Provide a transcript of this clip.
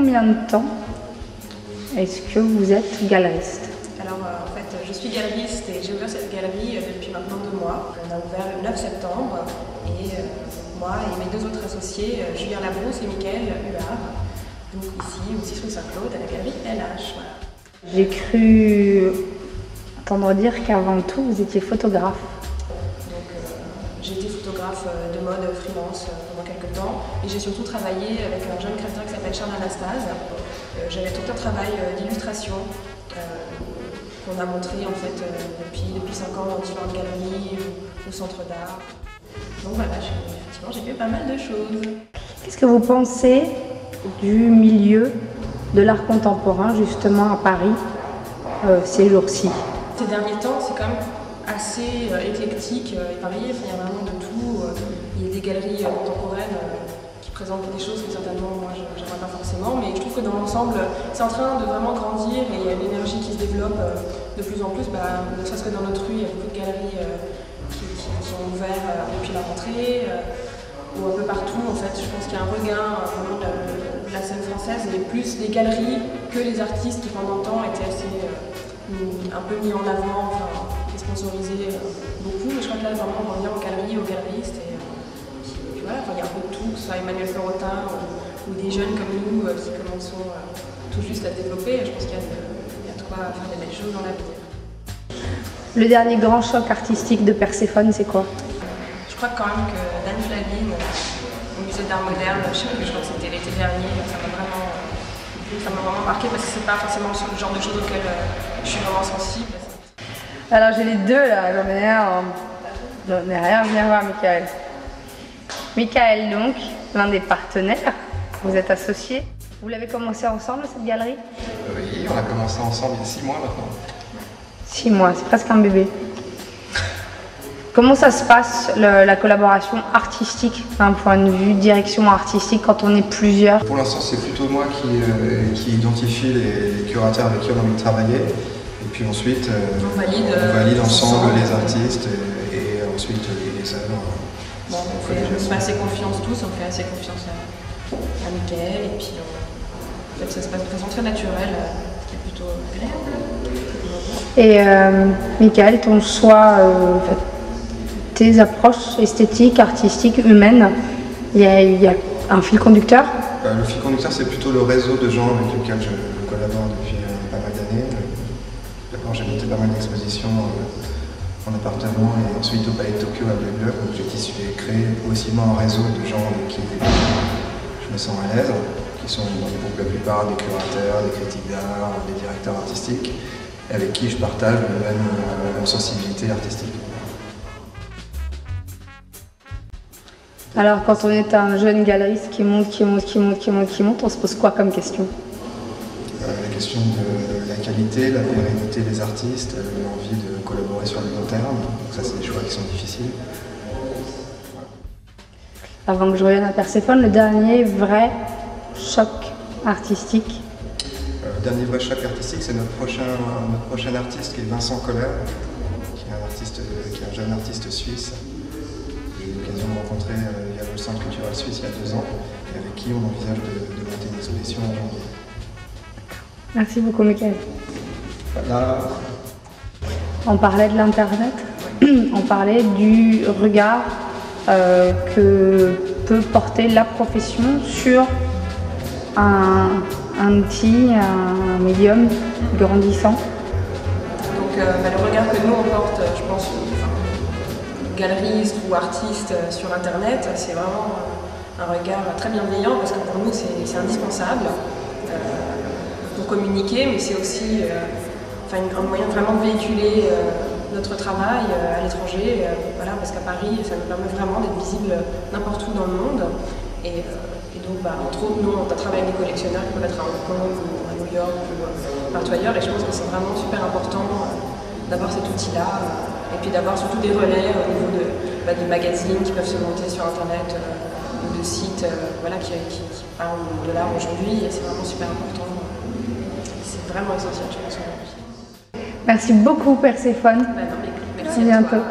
combien de temps est-ce que vous êtes galeriste? Alors en fait, je suis galeriste et j'ai ouvert cette galerie depuis maintenant 2 mois. On a ouvert le 9 septembre et moi et mes 2 autres associés, Julien Labrousse et Mickaël Huard, donc ici au 6 rue Saint-Claude à la galerie LH. Voilà. J'ai cru entendre dire qu'avant tout vous étiez photographe. Donc j'ai été photographe de mode freelance pendant quelques temps et j'ai surtout travaillé avec un jeune créateur qui s'appelle Charles Anastase. J'avais tout un travail d'illustration qu'on a montré en fait depuis 5 ans dans différentes galeries ou centres d'art. Donc voilà, effectivement j'ai fait pas mal de choses. Qu'est-ce que vous pensez du milieu de l'art contemporain justement à Paris ces jours-ci? Ces derniers temps c'est quand même assez éclectique et varié, il y a vraiment de tout. Il y a des galeries contemporaines qui présentent des choses que certainement moi j'aimerais pas forcément, mais je trouve que dans l'ensemble c'est en train de vraiment grandir et il y a une énergie qui se développe de plus en plus, ne serait-ce que dans notre rue, il y a beaucoup de galeries qui ont ouvert depuis la rentrée, ou un peu partout en fait. Je pense qu'il y a un regain vraiment de la scène française et plus les galeries que les artistes qui pendant longtemps étaient assez un peu mis en avant, enfin, et sponsorisés beaucoup, mais je crois que là vraiment on revient aux galeries, aux galeristes et voilà, enfin, il y a un peu de tout, que ce soit Emmanuel Florentin ou des jeunes comme nous qui commençons tout juste à développer. Je pense qu'il y a de quoi faire des belles choses dans l'avenir. Le dernier grand choc artistique de Perséphone, c'est quoi? Je crois quand même que Dan Flavine au musée d'art moderne, je crois que c'était l'été dernier, ça m'a vraiment marqué parce que c'est pas forcément le genre de choses auxquelles je suis vraiment sensible. Alors j'ai les deux là, j'en ai rien à venir voir Mickaël. Mickaël donc, l'un des partenaires, vous êtes associés. Vous l'avez commencé ensemble cette galerie? Oui, on a commencé ensemble il y a 6 mois maintenant. 6 mois, c'est presque un bébé. Comment ça se passe la collaboration artistique d'un point de vue direction artistique quand on est plusieurs? Pour l'instant c'est plutôt moi qui identifie les curateurs avec qui on a envie de travailler. Et puis ensuite on valide ensemble les artistes et ensuite les œuvres. Bon, on fait assez confiance tous, on fait assez confiance à Mickaël et puis en fait ça se passe de façon très naturelle, ce qui est plutôt agréable. Et Mickaël, ton choix, tes approches esthétiques, artistiques, humaines, il y a un fil conducteur? Le fil conducteur c'est plutôt le réseau de gens avec lesquels je collabore depuis pas mal d'années. D'abord j'ai monté pas mal d'expositions en appartement et ensuite au Palais de Tokyo à Bleu. Donc j'ai créé aussi moi un réseau de gens avec qui je me sens à l'aise, qui sont pour la plupart des curateurs, des critiques d'art, des directeurs artistiques, et avec qui je partage la même sensibilité artistique. Alors quand on est un jeune galeriste qui monte, on se pose quoi comme question? La question de la qualité, la pérennité des artistes, l'envie de collaborer sur le long terme. Donc ça c'est des choix qui sont difficiles. Avant que je revienne à Perséphone, le dernier vrai choc artistique? Le dernier vrai choc artistique, c'est notre prochain artiste qui est Vincent Koller, qui est un jeune artiste suisse. J'ai eu l'occasion de rencontrer via le Centre culturel suisse il y a 2 ans, et avec qui on envisage de monter une exposition en janvier. Merci beaucoup Mickaël. Voilà. On parlait de l'internet, on parlait du regard que peut porter la profession sur un outil, un médium grandissant. Donc le regard que nous on porte, je pense, galeriste ou artiste sur internet, c'est vraiment un regard très bienveillant parce que pour nous c'est indispensable pour communiquer, mais c'est aussi un moyen vraiment de véhiculer notre travail à l'étranger, voilà, parce qu'à Paris ça nous permet vraiment d'être visible n'importe où dans le monde. Et donc entre autres nous on travaille avec des collectionneurs qui peuvent être à Hong Kong ou à New York ou partout ailleurs, et je pense que c'est vraiment super important d'avoir cet outil là et puis d'avoir surtout des relais au niveau de magazines qui peuvent se monter sur internet ou de sites voilà, qui parlent de l'art aujourd'hui, et c'est vraiment super important. C'est vraiment essentiel, je pense, aujourd'hui. Merci beaucoup Perséphone. Merci à bientôt.